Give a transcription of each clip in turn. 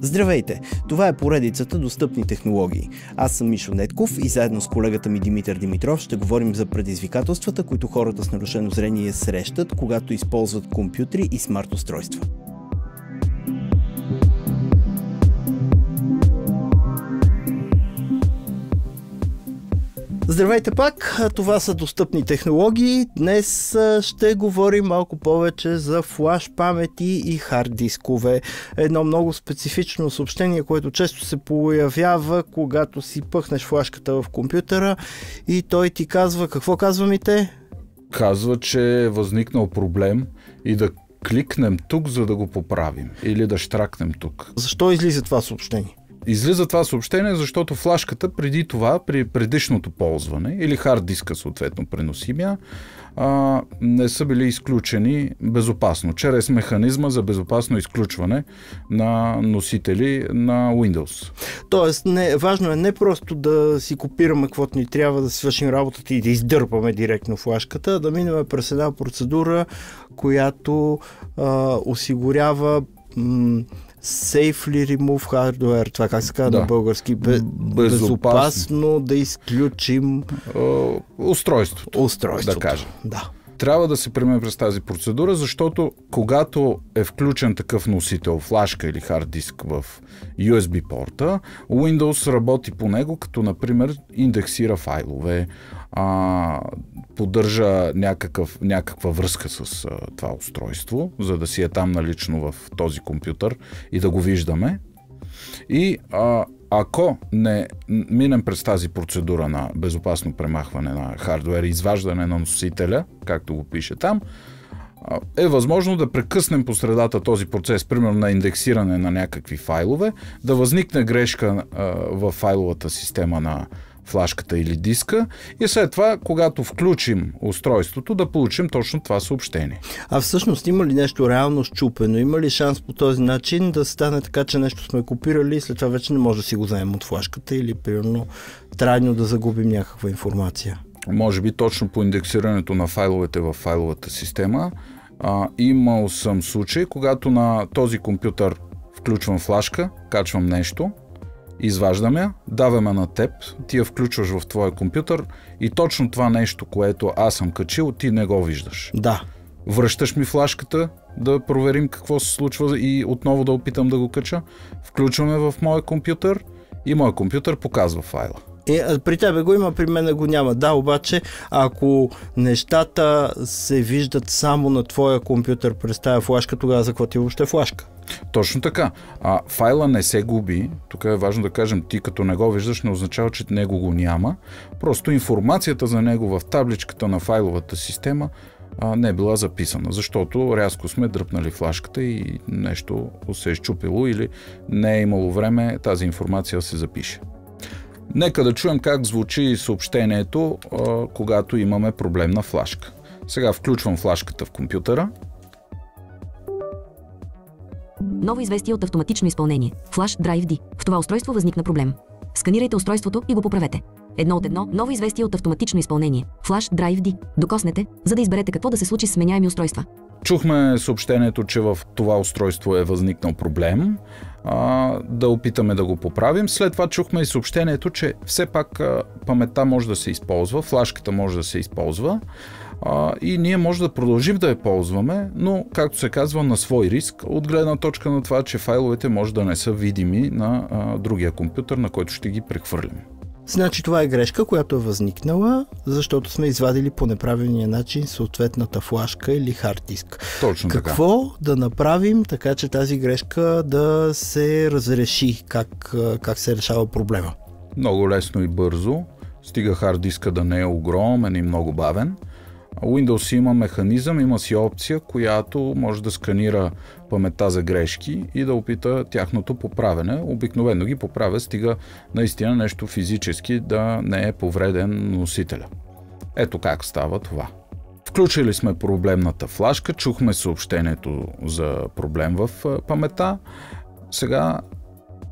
Здравейте! Това е поредицата Достъпни технологии. Аз съм Мишо Нетков и заедно с колегата ми Димитър Димитров ще говорим за предизвикателствата, които хората с нарушено зрение срещат, когато използват компютри и смарт устройства. Здравейте пак! Това са Достъпни технологии. Днес ще говорим малко повече за флаш памети и хард дискове. Едно много специфично съобщение, което често се появява, когато си пъхнеш флашката в компютъра и той ти казва... Какво казва ми те? Казва, че е възникнал проблем и да кликнем тук, за да го поправим. Или да щракнем тук. Защо излиза това съобщение? Излиза това съобщение, защото флашката преди това, при предишното ползване, или хард диска съответно преносимия, не са били изключени безопасно, чрез механизма за безопасно изключване на носители на Windows. Тоест, важно е не просто да си копираме каквото ни трябва, да свършим работата и да издърпаме директно флашката, а да минем през една процедура, която осигурява Safely remove hardware, това как се казва на български? Безопасно да изключим устройството. Да кажем. Да. Трябва да се премине през тази процедура, защото когато е включен такъв носител, флашка или хард диск в USB порта, Windows работи по него, като например индексира файлове, поддържа някаква връзка с това устройство, за да си е там налично в този компютър и да го виждаме. И ако не минем през тази процедура на безопасно премахване на хардуер, изваждане на носителя, както го пише там, е възможно да прекъснем по средата този процес, примерно на индексиране на някакви файлове, да възникне грешка в файловата система на флашката или диска и след това, когато включим устройството, да получим точно това съобщение. А всъщност има ли нещо реално счупено? Има ли шанс по този начин да стане така, че нещо сме копирали и след това вече не може да си го вземем от флашката или примерно трайно да загубим някаква информация? Може би точно по индексирането на файловете в файловата система. Имал съм случай, когато на този компютър включвам флашка, качвам нещо, изваждам я, даваме на теб, ти я включваш в твоя компютър и точно това нещо, което аз съм качил, ти не го виждаш. Да. Връщаш ми флашката, да проверим какво се случва и отново да опитам да го кача. Включваме в моя компютър и моя компютър показва файла. При тебе го има, при мен го няма. Да, обаче, ако нещата се виждат само на твоя компютър през тая флашка, тогава за какво ти въобще флашка? Точно така. Файла не се губи. Тук е важно да кажем, ти като не го виждаш, не означава, че него го няма. Просто информацията за него в табличката на файловата система не е била записана, защото рязко сме дръпнали флашката и нещо се е счупило или не е имало време тази информация да се запише. Нека да чуем как звучи съобщението, когато имаме проблемна флашка. Сега включвам флашката в компютъра. Ново известие от автоматично изпълнение. Flash Drive D. В това устройство възникна проблем. Сканирайте устройството и го поправете. 1 от 1. Ново известие от автоматично изпълнение. Flash Drive D. Докоснете, за да изберете какво да се случи с сменяеми устройства. Чухме съобщението, че в това устройство е възникнал проблем. Да опитаме да го поправим. След това чухме и съобщението, че все пак паметта може да се използва, флашката може да се използва и ние може да продължим да я ползваме, но, както се казва, на свой риск, от гледна точка на това, че файловете може да не са видими на другия компютър, на който ще ги прехвърлим. Значи това е грешка, която е възникнала, защото сме извадили по неправилния начин съответната флашка или хард диск. Точно така. Какво да направим така, че тази грешка да се разреши? Как се решава проблема? Много лесно и бързо. Стига хард диска да не е огромен и много бавен. Windows има механизъм, има си опция, която може да сканира паметта за грешки и да опита тяхното поправене. Обикновено ги поправя, стига наистина нещо физически да не е повреден носителя. Ето как става това. Включили сме проблемната флашка, чухме съобщението за проблем в паметта. Сега,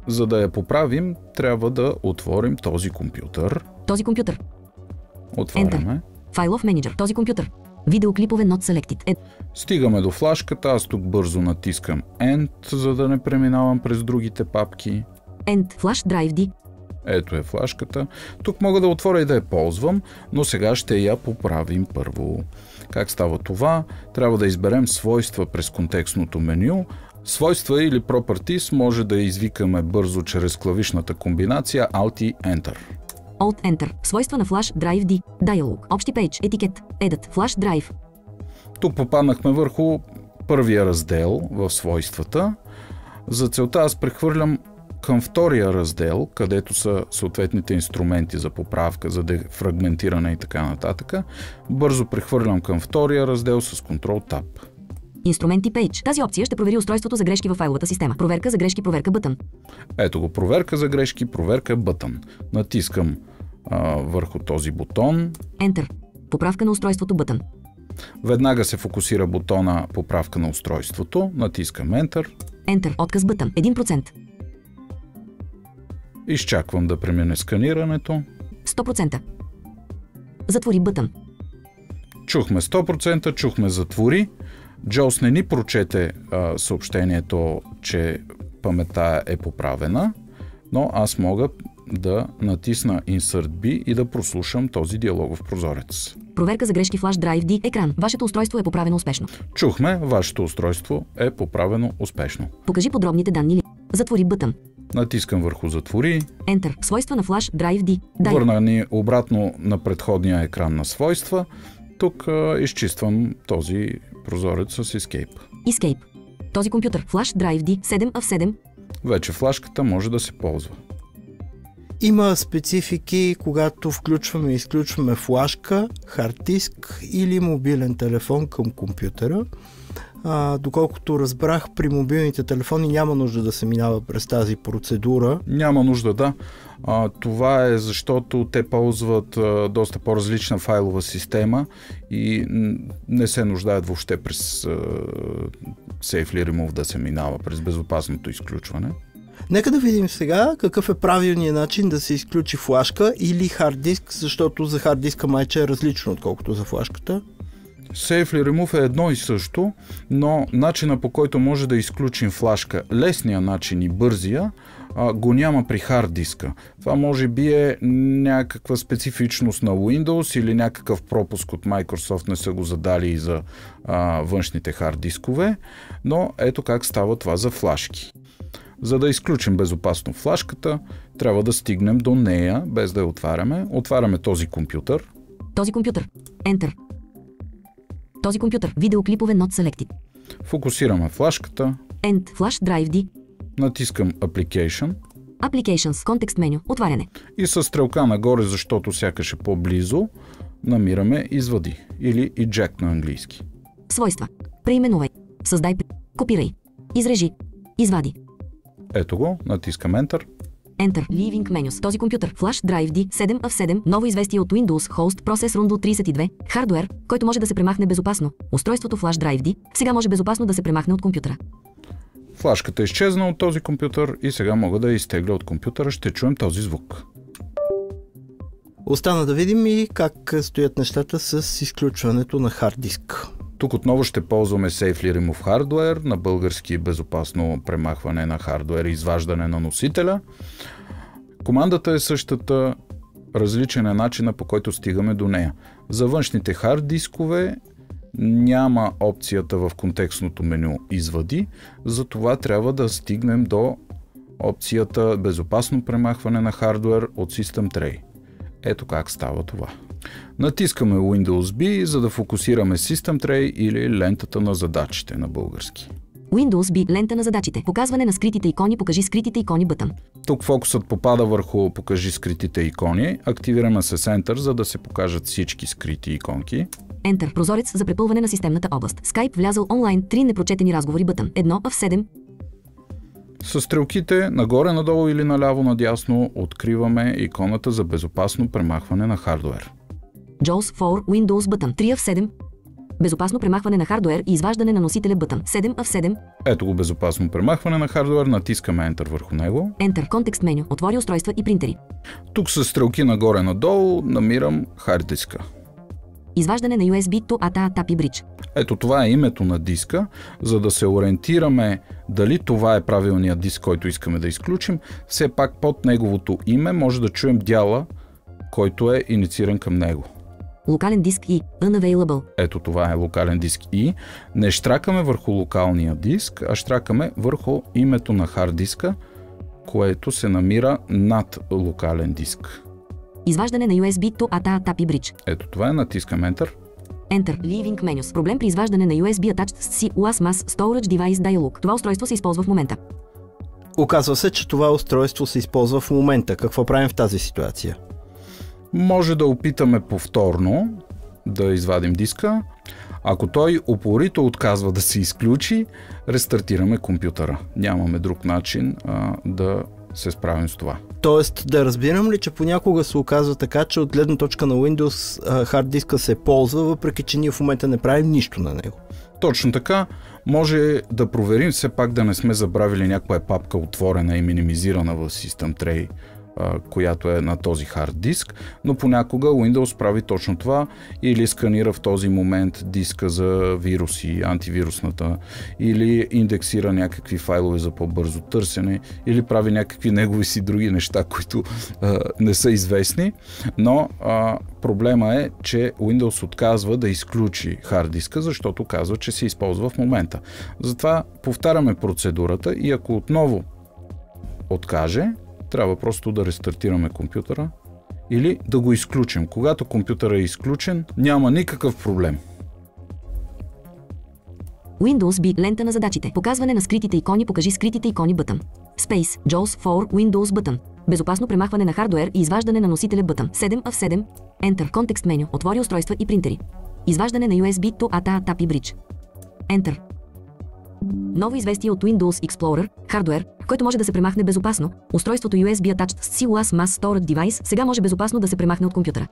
за да я поправим, трябва да отворим този компютър. Този компютър. Отваряме. Enter. Файлов менеджер. Този компютър. Видеоклипове not selected. Стигаме до флашката, аз тук бързо натискам End, за да не преминавам през другите папки. End Flash Drive D. Ето е флашката. Тук мога да отворя и да я ползвам, но сега ще я поправим първо. Как става това? Трябва да изберем свойства през контекстното меню. Свойства или Properties може да извикаме бързо чрез клавишната комбинация Alt и Enter. Alt Enter. Свойства на Flash Drive D. Dialog. Общи пейдж. Етикет. Edit. Flash Drive. Тук попаднахме върху първия раздел в свойствата. За целта аз прехвърлям към втория раздел, където са съответните инструменти за поправка, за дефрагментиране и така нататък. Бързо прехвърлям към втория раздел с Ctrl-Tab. Инструменти Page. Тази опция ще провери устройството за грешки във файловата система. Проверка за грешки, проверка бътън. Ето го, проверка за грешки, проверка бътън. Натискам върху този бутон. Enter. Поправка на устройството бътън. Веднага се фокусира бутона поправка на устройството. Натискам Enter. Enter. Отказ бътън. 1%. Изчаквам да премине сканирането. 100%. Затвори бътън. Чухме 100%, чухме затвори. Джоус не ни прочете съобщението, че паметта е поправена, но аз мога да натисна Insert B и да прослушам този диалогов прозорец. Проверка за грешки Flash Drive D. Екран. Вашето устройство е поправено успешно. Чухме, вашето устройство е поправено успешно. Покажи подробните данни. Затвори бътън. Натискам върху затвори. Enter. Свойства на Flash Drive D. Върна ни обратно на предходния екран на свойства. Тук изчиствам този прозорец с Escape. Escape. Този компютър Flash Drive D 7 of 7. Вече флашката може да се ползва. Има специфики, когато включваме и изключваме флашка, хард диск или мобилен телефон към компютъра. Доколкото разбрах, при мобилните телефони няма нужда да се минава през тази процедура. Няма нужда, да. Това е защото те ползват доста по-различна файлова система и не се нуждаят въобще през Safely Remove да се минава, през безопасното изключване. Нека да видим сега какъв е правилният начин да се изключи флашка или хард диск, защото за хард диска майче е различно, отколкото за флашката. Safely Remove е едно и също, но начина, по който може да изключим флашка, лесния начин и бързия, го няма при хард диска. Това може би е някаква специфичност на Windows или някакъв пропуск от Microsoft, не са го задали и за външните хард дискове, но ето как става това за флашки. За да изключим безопасно флашката, трябва да стигнем до нея, без да я отваряме. Отваряме този компютър. Този компютър. Enter. Този компютър. Видеоклипове not selected. Фокусираме флашката. End. Flash Drive D. Натискам Application. Applications. Контекст меню. Отваряне. И с стрелка нагоре, защото сякаш е по-близо, намираме Извади или Eject на английски. Свойства. Преименувай. Създай. Копирай. Изрежи. Извади. Ето го. Натискам Enter. Enter. Leaving menus. Този компютър. Flash Drive D 7 of 7. Ново известие от Windows. Host Process Rundu 32. Хардуер, който може да се премахне безопасно. Устройството Flash Drive D сега може безопасно да се премахне от компютъра. Флашката изчезна от този компютър и сега мога да я изтегля от компютъра. Ще чуем този звук. Остана да видим и как стоят нещата с изключването на хард диск. Тук отново ще ползваме Safely Remove Hardware, на български безопасно премахване на хардуер и изваждане на носителя. Командата е същата, различен е начина, по който стигаме до нея. За външните хард дискове няма опцията в контекстното меню Извади, затова трябва да стигнем до опцията Безопасно премахване на хардуер от System Tray. Ето как става това. Натискаме Windows B, за да фокусираме System Tray или лентата на задачите на български. Windows B, лента на задачите. Показване на скритите икони, покажи скритите икони бътън. Тук фокусът попада върху покажи скритите икони. Активираме с Enter, за да се покажат всички скрити иконки. Enter. Прозорец за препълване на системната област. Skype влязъл онлайн. 3 непрочетени разговори бътън. 1 of 7. С стрелките нагоре, надолу или наляво, надясно откриваме иконата за безопасно премахване на хардуер. JAWS for Windows бътън. 3 of 7. Безопасно премахване на хардуер и изваждане на носителя бътън. 7 of 7. Ето го безопасно премахване на хардуер, натискаме Enter върху него. Enter. Контекст меню. Отвори устройства и принтери. Тук с стрелки нагоре-надолу намирам хард диска. Изваждане на USB to ATA TAPI Bridge. Ето това е името на диска, за да се ориентираме дали това е правилният диск, който искаме да изключим. Все пак под неговото име може да чуем дяла, който е иницииран към него. Локален диск И, Unavailable. Ето това е локален диск И. Не щракаме върху локалния диск, а щракаме върху името на хард диска, което се намира над локален диск. Изваждане на USB to ATA TAPI Bridge. Ето това е, натискам Enter. Enter. Leaving menus. Проблем при изваждане на USB attached CUAS Mass Storage Device Dialog. Това устройство се използва в момента. Оказва се, че това устройство се използва в момента. Какво правим в тази ситуация? Може да опитаме повторно да извадим диска. Ако той упорито отказва да се изключи, рестартираме компютъра. Нямаме друг начин да се справим с това. Тоест, да разбирам ли, че понякога се оказва така, че от гледна точка на Windows хард диска се ползва, въпреки че ние в момента не правим нищо на него? Точно така. Може да проверим все пак да не сме забравили някоя папка отворена и минимизирана в System Tray, която е на този хард диск, но понякога Windows прави точно това или сканира в този момент диска за вируси, антивирусната, или индексира някакви файлове за по-бързо търсене, или прави някакви негови си други неща, които не са известни, но проблема е, че Windows отказва да изключи хард диска, защото казва, че се използва в момента. Затова повтаряме процедурата и ако отново откаже, трябва просто да рестартираме компютъра или да го изключим. Когато компютъра е изключен, няма никакъв проблем. Windows B. Лента на задачите. Показване на скритите икони. Покажи скритите икони бътън. Space. JAWS for Windows бътън. Безопасно премахване на хардуер и изваждане на носителя бътън. 7 of 7. Enter. Контекст меню. Отвори устройства и принтери. Изваждане на USB to ATA TAPI Bridge. Enter. Ново известие от Windows Explorer, хардуер, който може да се премахне безопасно. Устройството USB attached CUAS Mass Storage Device сега може безопасно да се премахне от компютъра.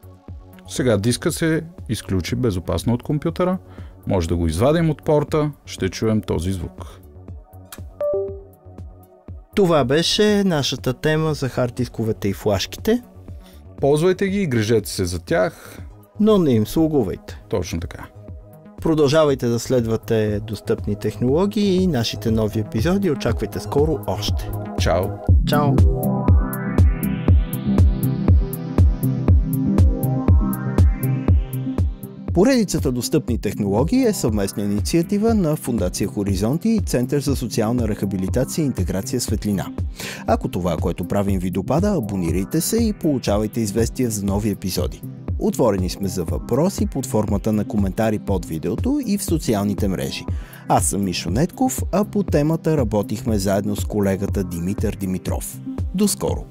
Сега дискът се изключи безопасно от компютъра. Може да го извадим от порта. Ще чуем този звук. Това беше нашата тема за хард дисковете и флашките. Ползвайте ги и грижете се за тях. Но не им слугувайте. Точно така. Продължавайте да следвате достъпни технологии и нашите нови епизоди. Очаквайте скоро още. Чао! Чао! Поредицата достъпни технологии е съвместна инициатива на Фондация Хоризонти и Център за социална рехабилитация и интеграция Светлина. Ако това, което правим, ви допада, абонирайте се и получавайте известия за нови епизоди. Отворени сме за въпроси под формата на коментари под видеото и в социалните мрежи. Аз съм Мишо Нетков, а по темата работихме заедно с колегата Димитър Димитров. До скоро!